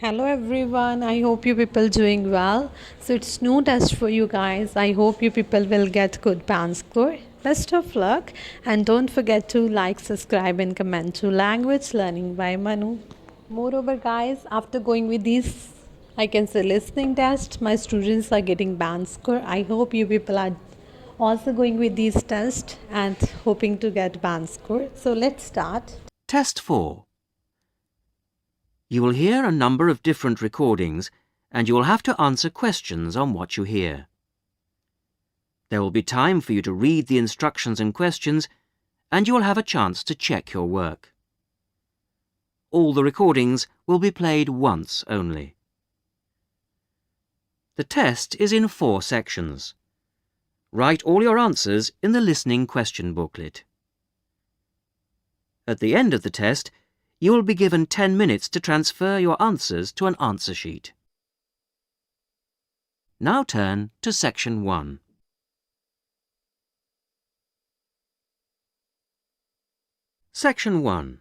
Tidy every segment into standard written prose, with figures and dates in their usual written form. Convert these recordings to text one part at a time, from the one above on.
Hello everyone, I hope you people doing well. So it's new test for you guys. I hope you people will get good band score. Best of luck and don't forget to like, subscribe and comment to Language Learning by Manu. Moreover guys, after going with these I can say listening test, my students are getting band score. I hope you people are also going with these tests and hoping to get band score. So let's start. Test 4. You will hear a number of different recordings and you will have to answer questions on what you hear. There will be time for you to read the instructions and questions and you will have a chance to check your work. All the recordings will be played once only. The test is in 4 sections. Write all your answers in the listening question booklet. At the end of the test, you will be given 10 minutes to transfer your answers to an answer sheet. Now turn to Section 1. Section 1.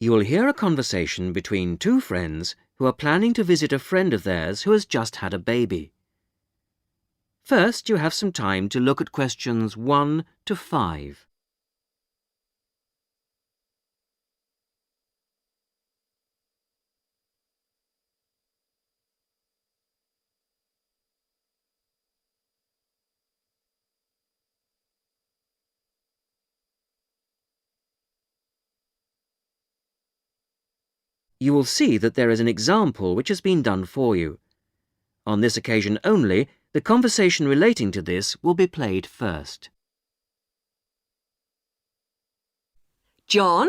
You will hear a conversation between 2 friends who are planning to visit a friend of theirs who has just had a baby. First, you have some time to look at questions 1 to 5. You will see that there is an example which has been done for you. On this occasion only, the conversation relating to this will be played first. John,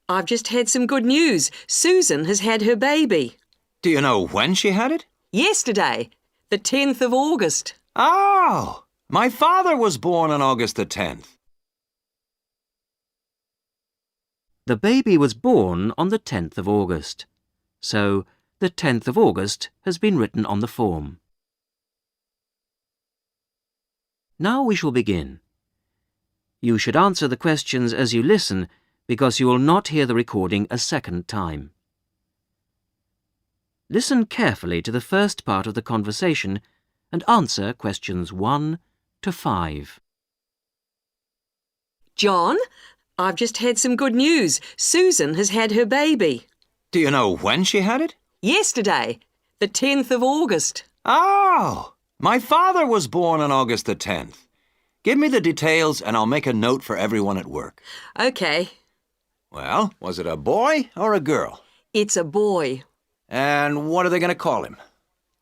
I've just had some good news. Susan has had her baby. Do you know when she had it? Yesterday, the 10th of August. Oh, my father was born on August the 10th. The baby was born on the 10th of August, so the 10th of August has been written on the form. Now we shall begin. You should answer the questions as you listen because you will not hear the recording a second time. Listen carefully to the first part of the conversation and answer questions 1 to 5. John, I've just had some good news. Susan has had her baby. Do you know when she had it? Yesterday, the 10th of August. Oh, my father was born on August the 10th. Give me the details and I'll make a note for everyone at work. OK, Well, was it a boy or a girl? it's a boy. And what are they going to call him?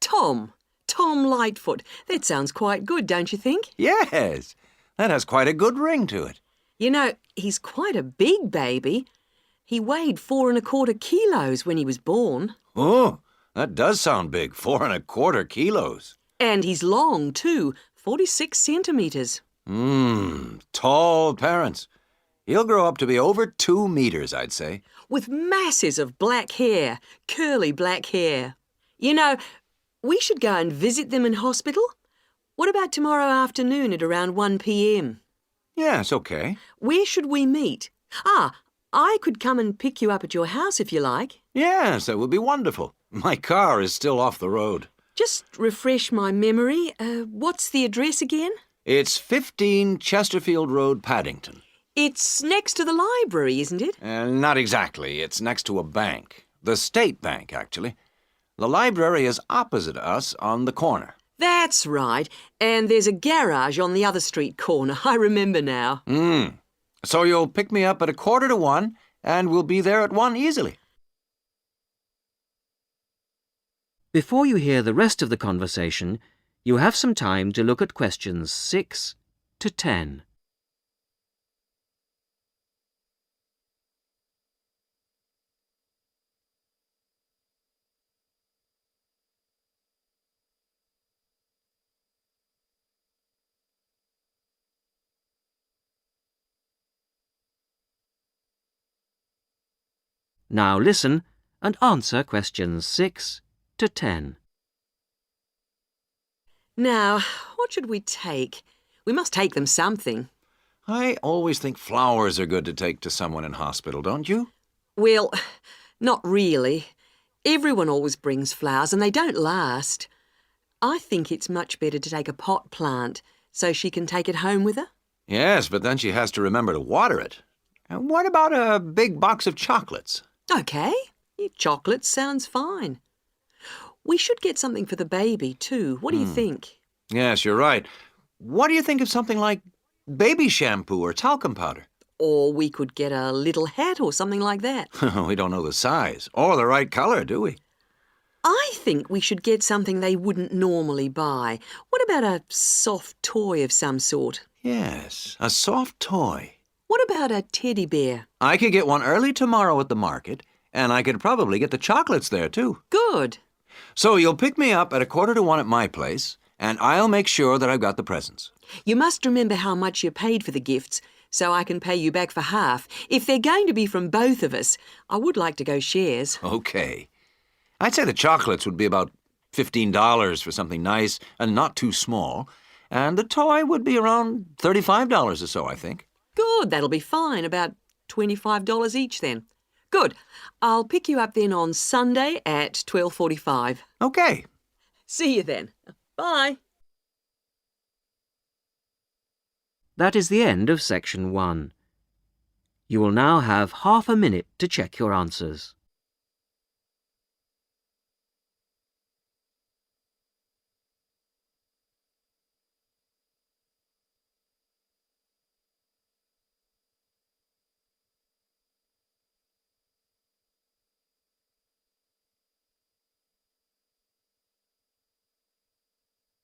Tom. Tom Lightfoot. That sounds quite good, don't you think? Yes, that has quite a good ring to it. You know, he's quite a big baby. He weighed 4¼ kilos when he was born. Oh, that does sound big, 4¼ kilos. And he's long, too, 46 centimetres. Tall parents. He'll grow up to be over 2 meters, I'd say. With masses of black hair, curly black hair. You know, we should go and visit them in hospital. What about tomorrow afternoon at around 1 p.m? Yes, okay. Where should we meet? I could come and pick you up at your house if you like. Yes, that would be wonderful. My car is still off the road. Just refresh my memory. What's the address again? It's 15 Chesterfield Road, Paddington. It's next to the library, isn't it? Not exactly. It's next to a bank. The State Bank, actually. The library is opposite us on the corner. That's right. And there's a garage on the other street corner. I remember now. So you'll pick me up at 1:45 and we'll be there at 1 easily. Before you hear the rest of the conversation, you have some time to look at questions 6 to 10. Now listen and answer questions 6 to 10. Now, what should we take? We must take them something. I always think flowers are good to take to someone in hospital, don't you? Well, not really. Everyone always brings flowers and they don't last. I think it's much better to take a pot plant so she can take it home with her. Yes, but then she has to remember to water it. And what about a big box of chocolates? OK, chocolate sounds fine. We should get something for the baby too. What do you think? Yes, you're right. What do you think of something like baby shampoo or talcum powder? Or we could get a little hat or something like that. We don't know the size or the right color, do we? I think we should get something they wouldn't normally buy. What about a soft toy of some sort? Yes, a soft toy. What about a teddy bear? I could get one early tomorrow at the market, and I could probably get the chocolates there, too. Good. So you'll pick me up at 1:45 at my place, and I'll make sure that I've got the presents. You must remember how much you paid for the gifts, so I can pay you back for half. If they're going to be from both of us, I would like to go shares. Okay. I'd say the chocolates would be about $15 for something nice and not too small, and the toy would be around $35 or so, I think. Good, that'll be fine. About $25 each then. Good. I'll pick you up then on Sunday at 12:45. Okay. See you then. Bye. That is the end of section 1. You will now have half a minute to check your answers.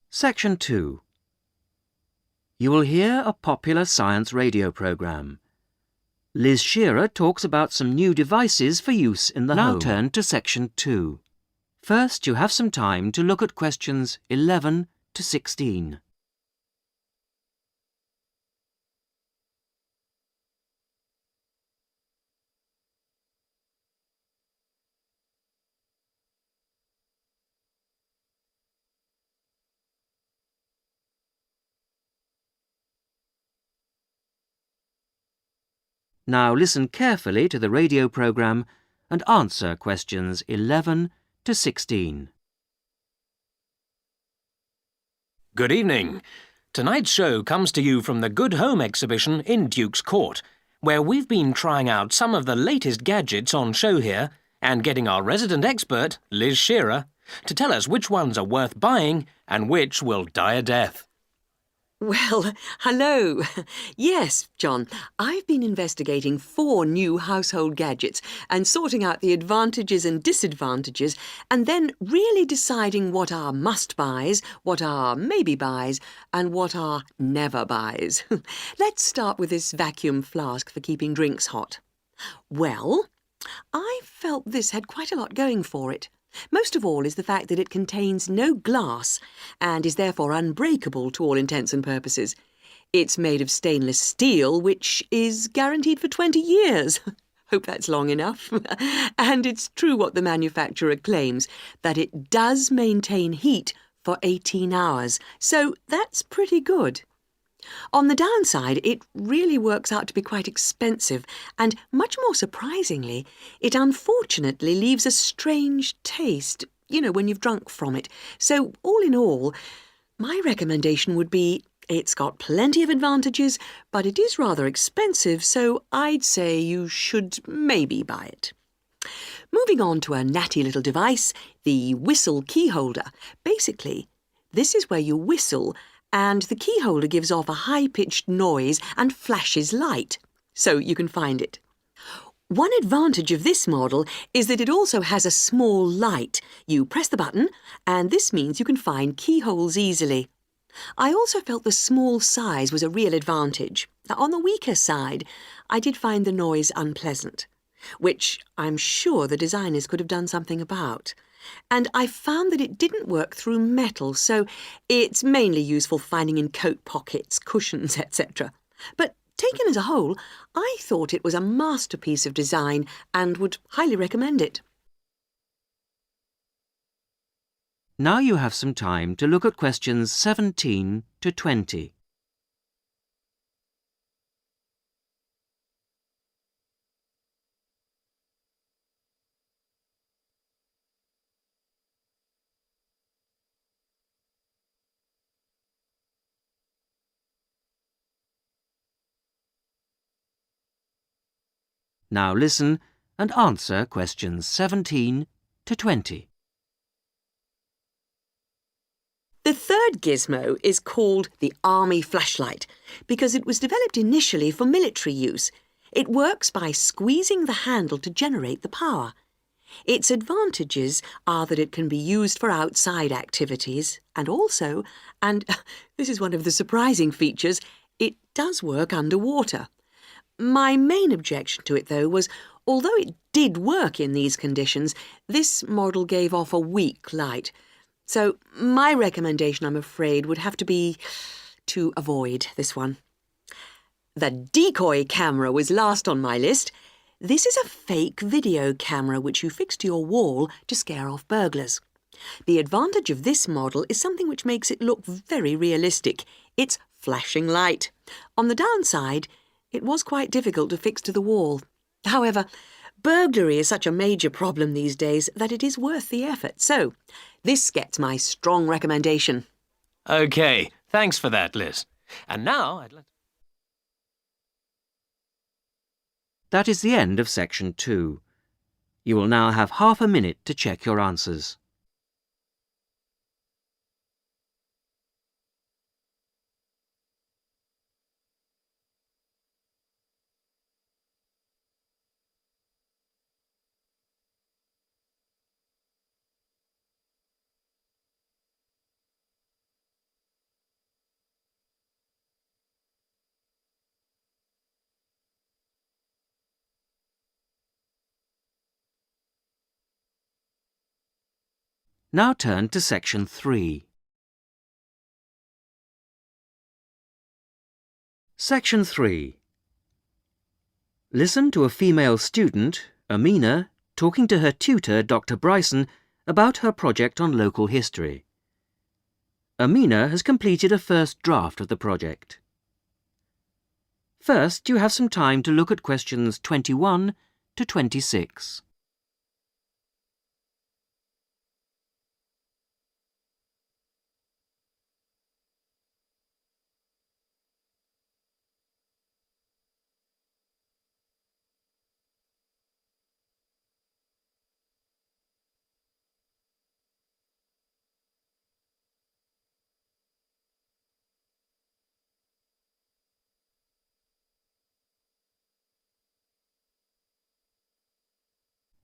Section 2. You will hear a popular science radio program. Liz Shearer talks about some new devices for use in the home. Now turn to Section 2. First, you have some time to look at questions 11 to 16. Now listen carefully to the radio program and answer questions 11 to 16. Good evening. Tonight's show comes to you from the Good Home exhibition in Duke's Court, where we've been trying out some of the latest gadgets on show here and getting our resident expert, Liz Shearer, to tell us which ones are worth buying and which will die a death. Well, hello. Yes, John, I've been investigating 4 new household gadgets and sorting out the advantages and disadvantages and then really deciding what are must-buys, what are maybe-buys and what are never-buys. Let's start with this vacuum flask for keeping drinks hot. Well, I felt this had quite a lot going for it. Most of all is the fact that it contains no glass and is therefore unbreakable to all intents and purposes. It's made of stainless steel, which is guaranteed for 20 years. Hope that's long enough. And it's true what the manufacturer claims, that it does maintain heat for 18 hours. So that's pretty good. On the downside, it really works out to be quite expensive, and much more surprisingly, it unfortunately leaves a strange taste, you know, when you've drunk from it. So, all in all, my recommendation would be it's got plenty of advantages, but it is rather expensive, so I'd say you should maybe buy it. Moving on to a natty little device, the whistle key holder. Basically, this is where you whistle and the key holder gives off a high-pitched noise and flashes light, so you can find it. One advantage of this model is that it also has a small light. You press the button, and this means you can find keyholes easily. I also felt the small size was a real advantage. On the weaker side, I did find the noise unpleasant, which I'm sure the designers could have done something about. And I found that it didn't work through metal, so it's mainly useful for finding in coat pockets, cushions, etc. But taken as a whole, I thought it was a masterpiece of design and would highly recommend it. Now you have some time to look at questions 17 to 20. Now listen and answer questions 17 to 20. The third gizmo is called the Army flashlight because it was developed initially for military use. It works by squeezing the handle to generate the power. Its advantages are that it can be used for outside activities and also, and this is one of the surprising features, it does work underwater. My main objection to it, though, was although it did work in these conditions, this model gave off a weak light. So my recommendation, I'm afraid, would have to be to avoid this one. The decoy camera was last on my list. This is a fake video camera which you fix to your wall to scare off burglars. The advantage of this model is something which makes it look very realistic. It's flashing light. On the downside, it was quite difficult to fix to the wall. However, burglary is such a major problem these days that it is worth the effort. So, this gets my strong recommendation. OK, thanks for that, Liz. And now I'd like to... That is the end of section 2. You will now have half a minute to check your answers. Now turn to section 3. Section 3. Listen to a female student, Amina, talking to her tutor, Dr. Bryson, about her project on local history. Amina has completed a first draft of the project. First, you have some time to look at questions 21 to 26.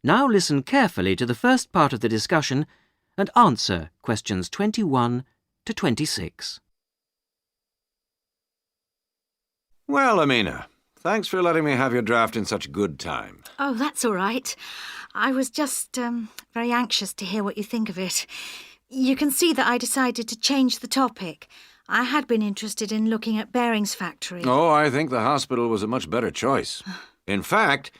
Now listen carefully to the first part of the discussion and answer questions 21 to 26. Well, Amina, thanks for letting me have your draft in such good time. Oh, that's all right. I was just very anxious to hear what you think of it. You can see that I decided to change the topic. I had been interested in looking at Bering's factory. Oh, I think the hospital was a much better choice. In fact,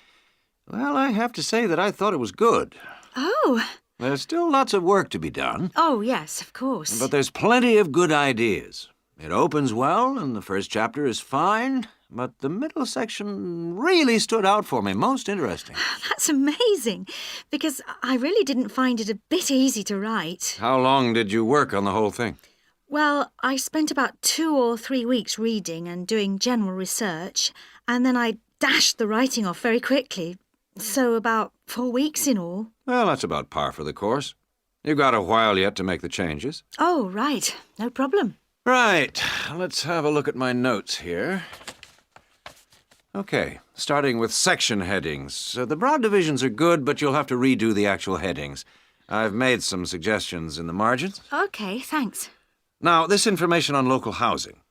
well, I have to say that I thought it was good. Oh. There's still lots of work to be done. Oh, yes, of course. But there's plenty of good ideas. It opens well, and the first chapter is fine, but the middle section really stood out for me. Most interesting. That's amazing, because I really didn't find it a bit easy to write. How long did you work on the whole thing? Well, I spent about 2 or 3 weeks reading and doing general research, and then I dashed the writing off very quickly. So about 4 weeks in all. Well, that's about par for the course. You've got a while yet to make the changes. Oh, right. No problem. Right. Let's have a look at my notes here. OK, starting with section headings. The broad divisions are good, but you'll have to redo the actual headings. I've made some suggestions in the margins. OK, thanks. Now, this information on local housing.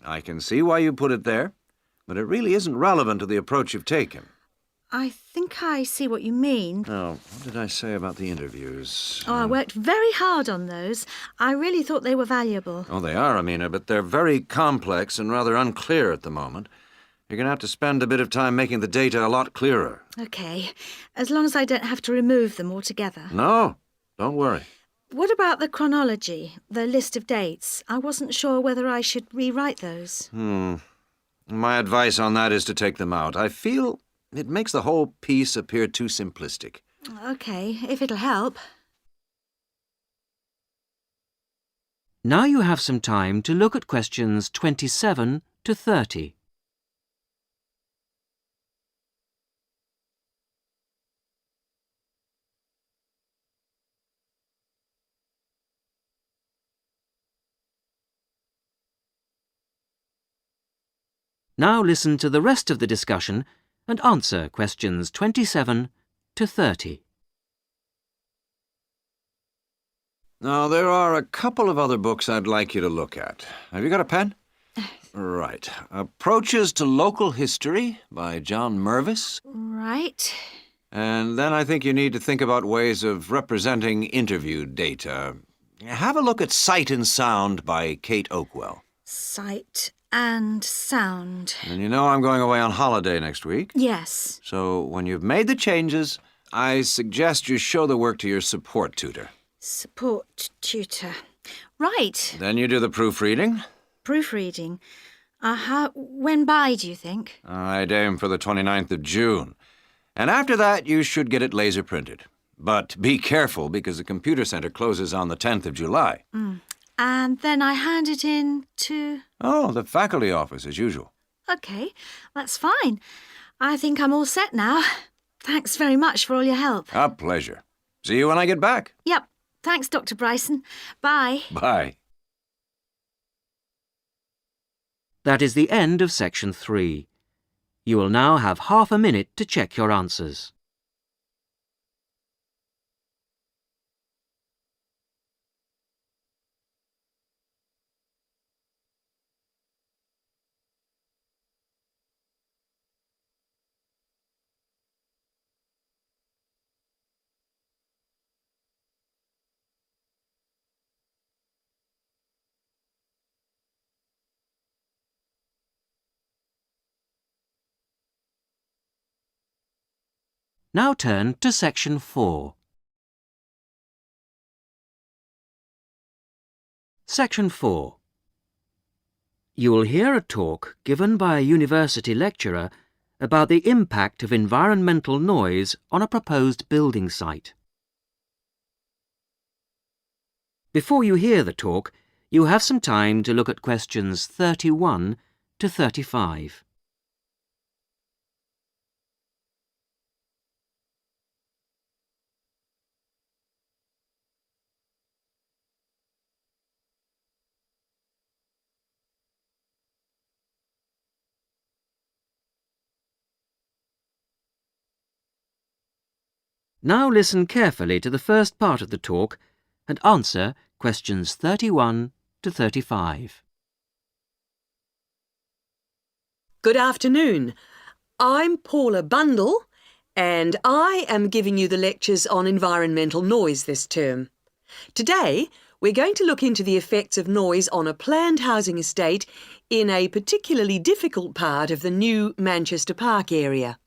I can see why you put it there, but it really isn't relevant to the approach you've taken. I think I see what you mean. Oh, what did I say about the interviews? Oh, I worked very hard on those. I really thought they were valuable. Oh, they are, Amina, but they're very complex and rather unclear at the moment. You're going to have to spend a bit of time making the data a lot clearer. OK, as long as I don't have to remove them altogether. No, don't worry. What about the chronology, the list of dates? I wasn't sure whether I should rewrite those. My advice on that is to take them out. I feel it makes the whole piece appear too simplistic. OK, if it'll help. Now you have some time to look at questions 27 to 30. Now listen to the rest of the discussion and answer questions 27 to 30. Now, there are a couple of other books I'd like you to look at. Have you got a pen? Right. Approaches to Local History by John Mervis. Right. And then I think you need to think about ways of representing interview data. Have a look at Sight and Sound by Kate Oakwell. Sight and sound. And you know I'm going away on holiday next week. Yes. So when you've made the changes, I suggest you show the work to your support tutor. Support tutor. Right. Then you do the proofreading. Proofreading. When by, do you think? I'd aim for the 29th of June. And after that, you should get it laser printed. But be careful, because the computer center closes on the 10th of July. And then I hand it in to... Oh, the faculty office, as usual. OK, that's fine. I think I'm all set now. Thanks very much for all your help. A pleasure. See you when I get back. Yep. Thanks, Dr. Bryson. Bye. Bye. That is the end of section 3. You will now have half a minute to check your answers. Now turn to section 4. Section 4. You will hear a talk given by a university lecturer about the impact of environmental noise on a proposed building site. Before you hear the talk, you have some time to look at questions 31 to 35. Now listen carefully to the first part of the talk and answer questions 31 to 35. Good afternoon. I'm Paula Bundle, and I am giving you the lectures on environmental noise this term. Today, we're going to look into the effects of noise on a planned housing estate in a particularly difficult part of the new Manchester Park area.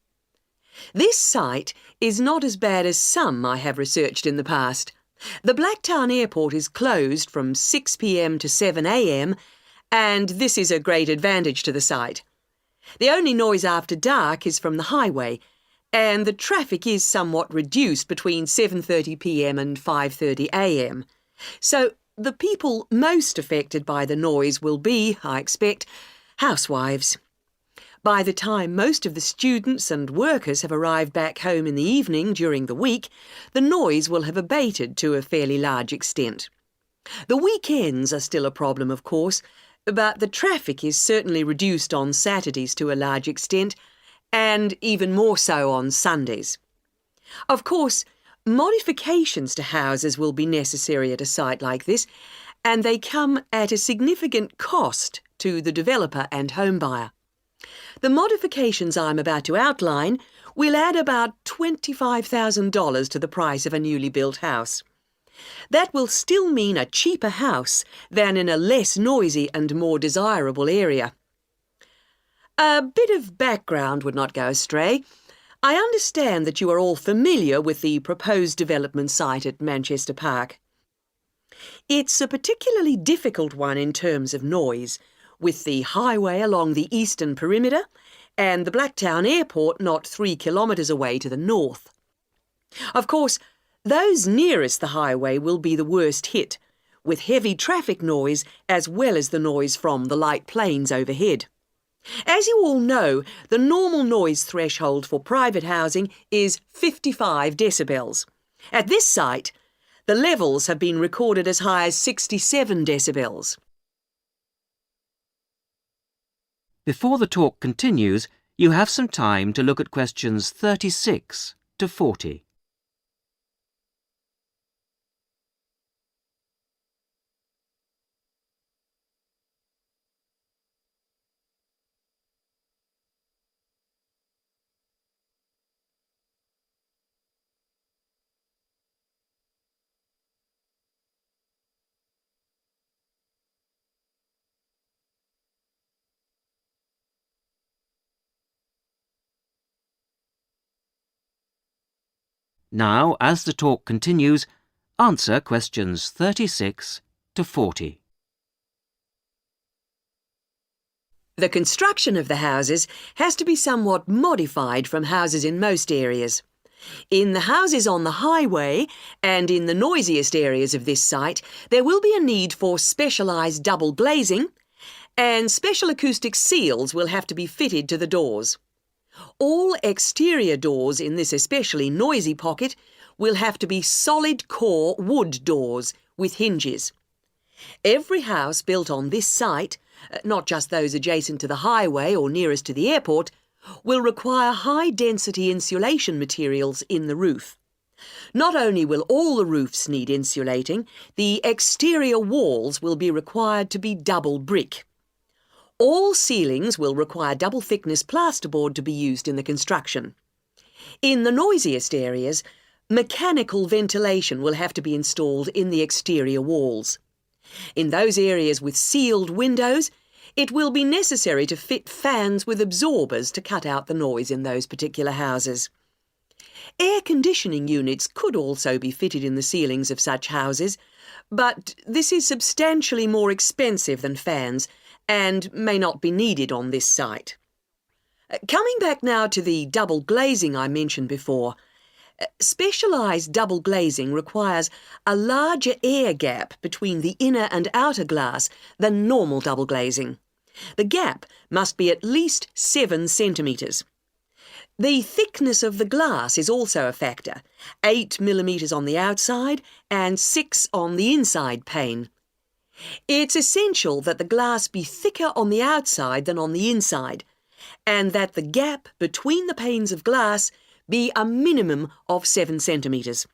This site is not as bad as some I have researched in the past. The Blacktown Airport is closed from 6 p.m. to 7 a.m, and this is a great advantage to the site. The only noise after dark is from the highway, and the traffic is somewhat reduced between 7:30 p.m. and 5:30 a.m. So the people most affected by the noise will be, I expect, housewives. By the time most of the students and workers have arrived back home in the evening during the week, the noise will have abated to a fairly large extent. The weekends are still a problem, of course, but the traffic is certainly reduced on Saturdays to a large extent, and even more so on Sundays. Of course, modifications to houses will be necessary at a site like this, and they come at a significant cost to the developer and home buyer. The modifications I'm about to outline will add about $25,000 to the price of a newly built house. That will still mean a cheaper house than in a less noisy and more desirable area. A bit of background would not go astray. I understand that you are all familiar with the proposed development site at Manchester Park. It's a particularly difficult one in terms of noise, with the highway along the eastern perimeter and the Blacktown Airport not 3 kilometres away to the north. Of course, those nearest the highway will be the worst hit, with heavy traffic noise as well as the noise from the light planes overhead. As you all know, the normal noise threshold for private housing is 55 decibels. At this site, the levels have been recorded as high as 67 decibels. Before the talk continues, you have some time to look at questions 36 to 40. Now, as the talk continues, answer questions 36 to 40. The construction of the houses has to be somewhat modified from houses in most areas. In the houses on the highway and in the noisiest areas of this site, there will be a need for specialised double glazing, and special acoustic seals will have to be fitted to the doors. All exterior doors in this especially noisy pocket will have to be solid core wood doors with hinges. Every house built on this site, not just those adjacent to the highway or nearest to the airport, will require high-density insulation materials in the roof. Not only will all the roofs need insulating, the exterior walls will be required to be double brick. All ceilings will require double-thickness plasterboard to be used in the construction. In the noisiest areas, mechanical ventilation will have to be installed in the exterior walls. In those areas with sealed windows, it will be necessary to fit fans with absorbers to cut out the noise in those particular houses. Air conditioning units could also be fitted in the ceilings of such houses, but this is substantially more expensive than fans and may not be needed on this site. Coming back now to the double glazing I mentioned before, specialised double glazing requires a larger air gap between the inner and outer glass than normal double glazing. The gap must be at least 7 centimetres. The thickness of the glass is also a factor, 8 millimetres on the outside and 6 on the inside pane. It's essential that the glass be thicker on the outside than on the inside, and that the gap between the panes of glass be a minimum of 7 centimetres.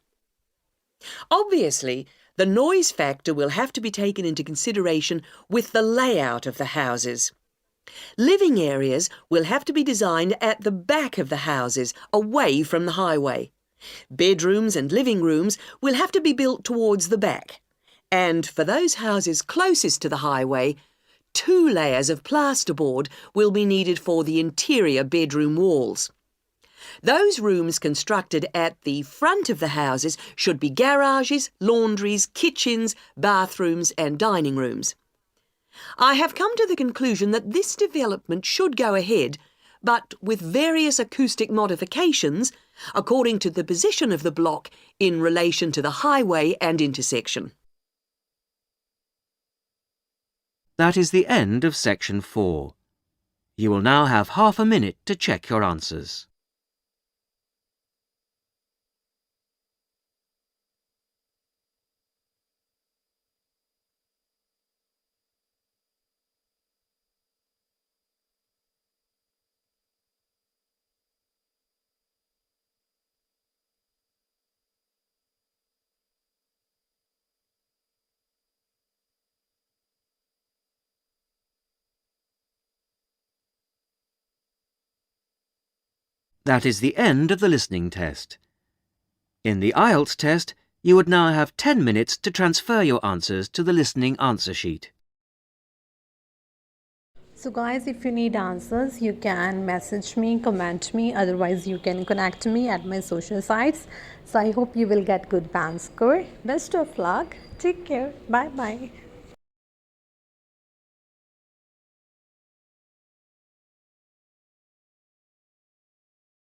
Obviously, the noise factor will have to be taken into consideration with the layout of the houses. Living areas will have to be designed at the back of the houses, away from the highway. Bedrooms and living rooms will have to be built towards the back. And for those houses closest to the highway, 2 layers of plasterboard will be needed for the interior bedroom walls. Those rooms constructed at the front of the houses should be garages, laundries, kitchens, bathrooms and dining rooms. I have come to the conclusion that this development should go ahead, but with various acoustic modifications according to the position of the block in relation to the highway and intersection. That is the end of section 4. You will now have half a minute to check your answers. That is the end of the listening test. In the IELTS test, you would now have 10 minutes to transfer your answers to the listening answer sheet. So guys, if you need answers, you can message me, comment me, otherwise you can connect me at my social sites. So I hope you will get good band score. Best of luck. Take care. Bye bye.